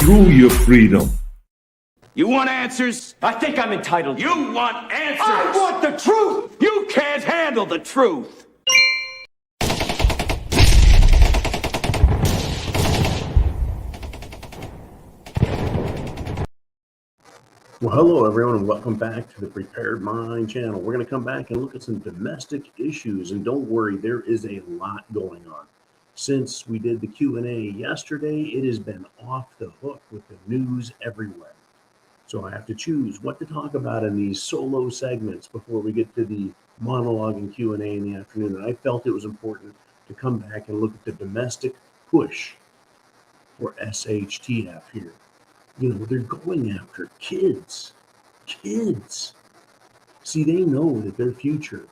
through your freedom. You want answers? I think I'm entitled. You want answers? I want the truth! You can't handle the truth! Well, hello everyone, and welcome back to the Prepared Mind channel. We're going to come back and look at some domestic issues, and don't worry, there is a lot going on. Since we did the Q&A yesterday, it has been off the hook with the news everywhere. So I have to choose what to talk about in these solo segments before we get to the monologue and Q&A in the afternoon. And I felt it was important to come back and look at the domestic push for HTF here. You know, they're going after kids. See, they know that their future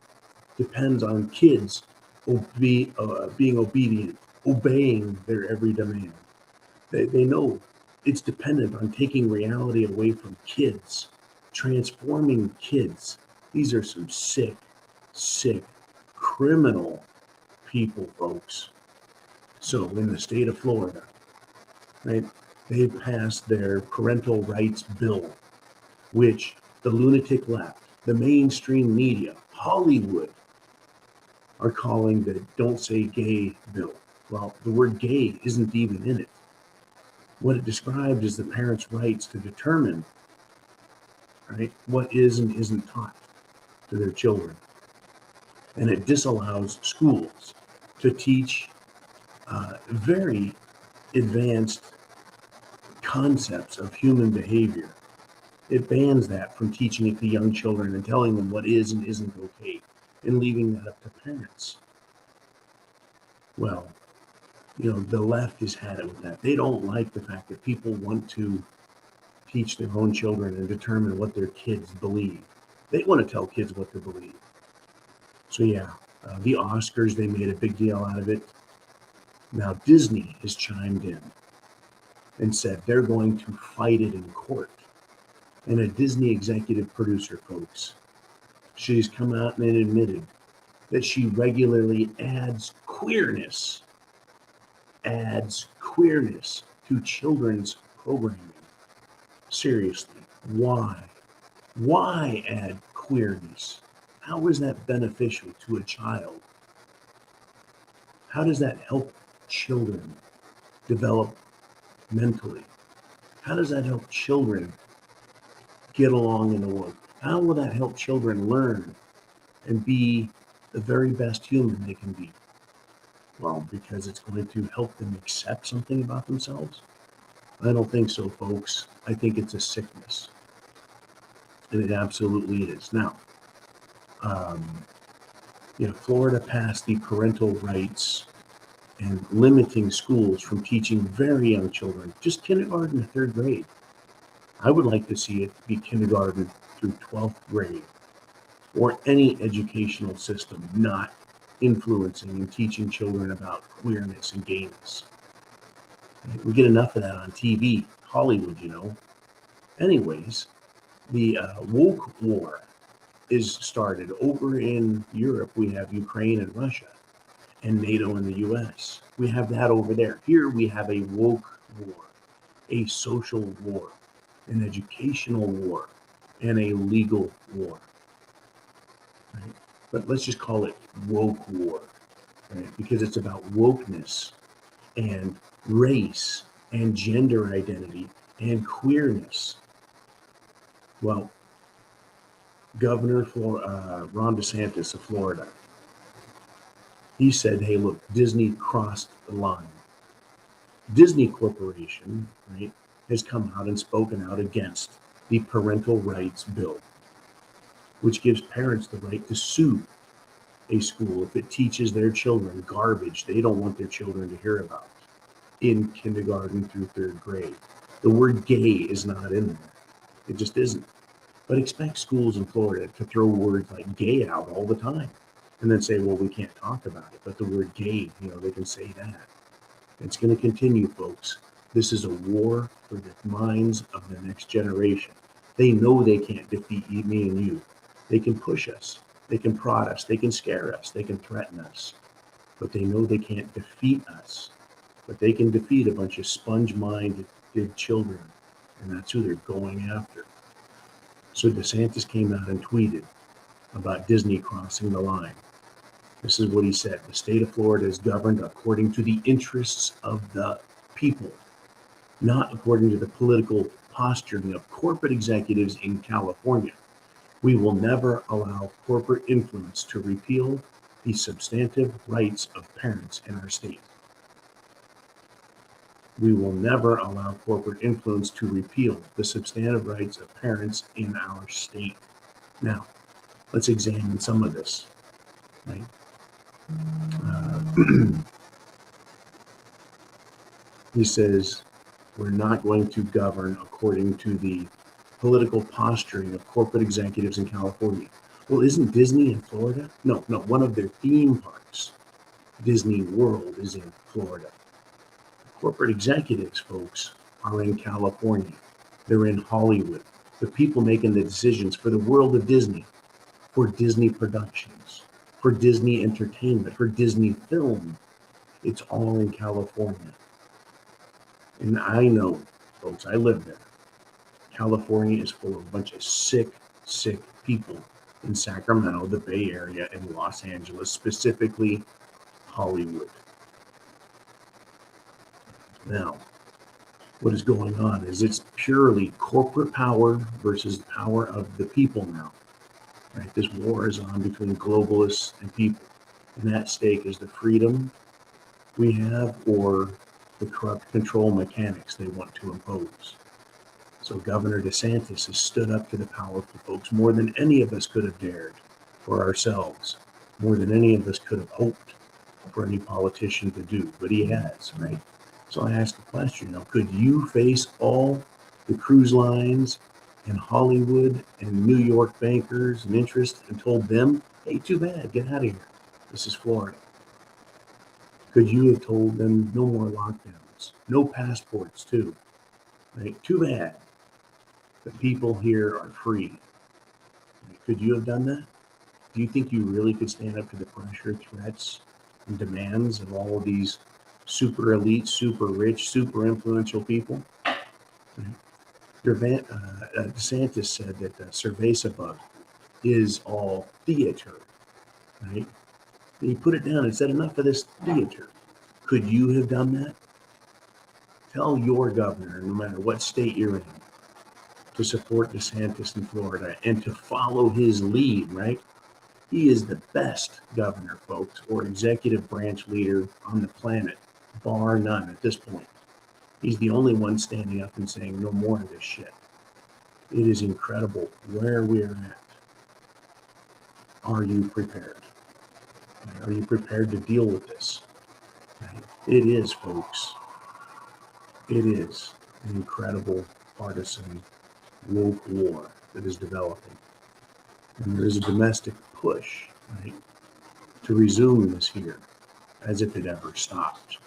depends on kids being obedient, obeying their every demand. They know it's dependent on taking reality away from kids, transforming kids. These are some sick, criminal people, folks. So in the state of Florida, right, they passed their parental rights bill, which the lunatic left, the mainstream media, Hollywood, are calling the Don't Say Gay bill. Well, the word gay isn't even in it. What it describes is the parents' rights to determine, right, what is and isn't taught to their children. And it disallows schools to teach very advanced concepts of human behavior. It bans that from teaching it to young children and telling them what is and isn't okay, and leaving that up to parents. Well, you know, the left has had it with that. They don't like the fact that people want to teach their own children and determine what their kids believe. They want to tell kids what to believe. So yeah, the Oscars, they made a big deal out of it. Now Disney has chimed in and said they're going to fight it in court. And a Disney executive producer, folks, she's come out and admitted that she regularly adds queerness to children's programming. Seriously, why? Why add queerness? How is that beneficial to a child? How does that help children develop mentally? How does that help children get along in the world? How will that help children learn and be the very best human they can be? Well, because it's going to help them accept something about themselves? I don't think so, folks. I think it's a sickness. And it absolutely is. Now, Florida passed the parental rights and limiting schools from teaching very young children, just kindergarten to third grade. I would like to see it be kindergarten through 12th grade, or any educational system not influencing and teaching children about queerness and gayness. We get enough of that on TV, Hollywood, you know. Anyways, the woke war is started over in Europe. We have Ukraine and Russia, and NATO and the US. We have that over there. Here we have a woke war, a social war, an educational war, and a legal war. Right? But let's just call it woke war, right? Because it's about wokeness and race and gender identity and queerness. Well, Governor Ron DeSantis of Florida, he said, hey, look, Disney crossed the line. Disney Corporation, right, has come out and spoken out against the parental rights bill, which gives parents the right to sue a school if it teaches their children garbage they don't want their children to hear about in kindergarten through third grade. The word gay is not in there. It just isn't. But expect schools in Florida to throw words like gay out all the time and then say, well, we can't talk about it. But the word gay, they can say that. It's going to continue, folks. This is a war for the minds of the next generation. They know they can't defeat me and you. They can push us. They can prod us. They can scare us. They can threaten us. But they know they can't defeat us. But they can defeat a bunch of sponge-minded affected children, and that's who they're going after. So DeSantis came out and tweeted about Disney crossing the line. This is what he said. The state of Florida is governed according to the interests of the people, not according to the political posturing of corporate executives in California. We will never allow corporate influence to repeal the substantive rights of parents in our state. We will never allow corporate influence to repeal the substantive rights of parents in our state. Now, let's examine some of this. Right? He says, we're not going to govern according to the political posturing of corporate executives in California. Well, isn't Disney in Florida? No, one of their theme parks, Disney World, is in Florida. Corporate executives, folks, are in California. They're in Hollywood. The people making the decisions for the world of Disney, for Disney productions, for Disney entertainment, for Disney film, it's all in California. And I know, folks, I live there. California is full of a bunch of sick people in Sacramento, the Bay Area, and Los Angeles, specifically Hollywood. Now, what is going on is it's purely corporate power versus the power of the people now. Right? This war is on between globalists and people. And at stake is the freedom we have or the corrupt control mechanics they want to impose. So Governor DeSantis has stood up to the powerful folks more than any of us could have dared for ourselves, more than any of us could have hoped for any politician to do, but he has, right? So I asked the question, could you face all the cruise lines and Hollywood and New York bankers and interests and told them, hey, too bad, get out of here. This is Florida. Could you have told them no more lockdowns, no passports too, right? Too bad. The people here are free. Could you have done that? Do you think you really could stand up to the pressure, threats, and demands of all of these super elite, super rich, super influential people? DeSantis said that Cerveza is all theater, right? And he put it down and said, enough of this theater. Could you have done that? Tell your governor, no matter what state you're in, to support DeSantis in Florida and to follow his lead, right? He is the best governor, folks, or executive branch leader on the planet, bar none at this point. He's the only one standing up and saying no more of this shit. It is incredible where we're at. Are you prepared? Are you prepared to deal with this? It is, folks. It is an incredible partisan woke war that is developing. And there is a domestic push, right, to resume this here as if it ever stopped.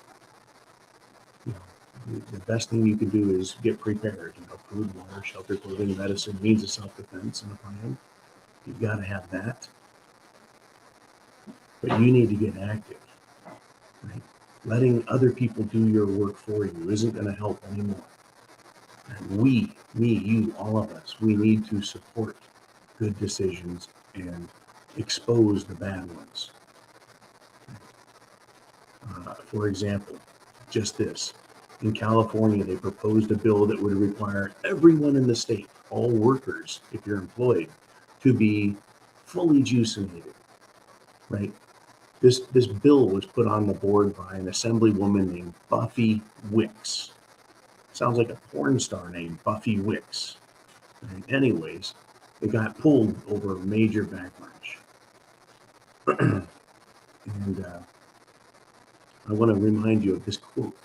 The best thing you can do is get prepared. Food, water, shelter, clothing, medicine, means of self-defense, and a plan. You've got to have that. But you need to get active. Right? Letting other people do your work for you isn't going to help anymore. And we, me, you, all of us, we need to support good decisions and expose the bad ones. For example, just this. In California, they proposed a bill that would require everyone in the state, all workers, if you're employed, to be fully juicinated, right? This bill was put on the board by an assemblywoman named Buffy Wicks. Sounds like a porn star named Buffy Wicks. And anyways, it got pulled over major backlash. And I want to remind you of this quote.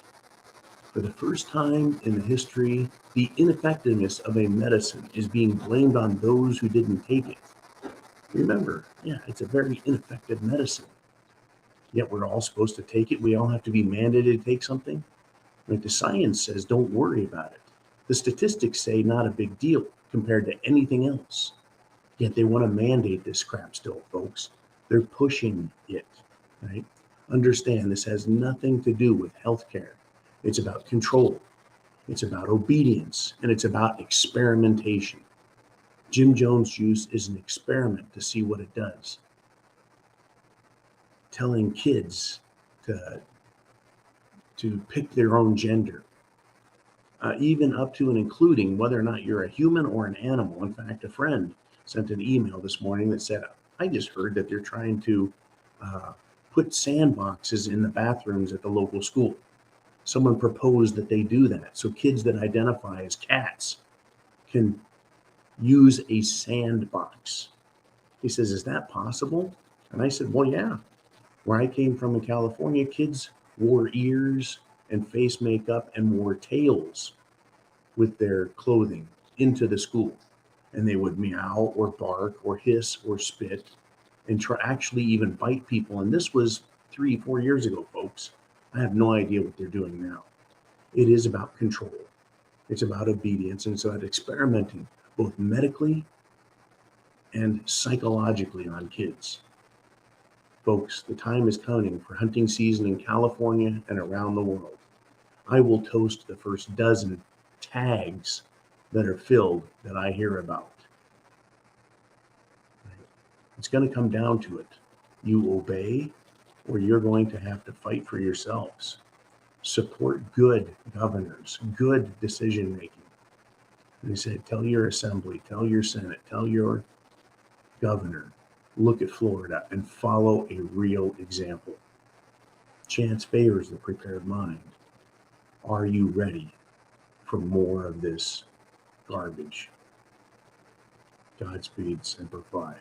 For the first time in the history, the ineffectiveness of a medicine is being blamed on those who didn't take it. Remember, it's a very ineffective medicine. Yet we're all supposed to take it. We all have to be mandated to take something. Like the science says, don't worry about it. The statistics say not a big deal compared to anything else. Yet they want to mandate this crap still, folks. They're pushing it, right? Understand this has nothing to do with healthcare. It's about control. It's about obedience, and it's about experimentation. Jim Jones juice is an experiment to see what it does. Telling kids to pick their own gender, even up to and including whether or not you're a human or an animal. In fact, a friend sent an email this morning that said, I just heard that they're trying to put sandboxes in the bathrooms at the local school. Someone proposed that they do that so kids that identify as cats can use a sandbox. He says, is that possible? And I said, well, yeah. Where I came from in California, kids wore ears and face makeup and wore tails with their clothing into the school. And they would meow or bark or hiss or spit and actually even bite people. And this was 3-4 years ago, folks. I have no idea what they're doing now. It is about control. It's about obedience. And it's about experimenting both medically and psychologically on kids. Folks, the time is coming for hunting season in California and around the world. I will toast the first dozen tags that are filled that I hear about. It's going to come down to it. You obey, or you're going to have to fight for yourselves. Support good governors, good decision making. And they said, tell your assembly, tell your Senate, tell your governor, look at Florida and follow a real example. Chance favors the prepared mind. Are you ready for more of this garbage? Godspeed, Semper Fi.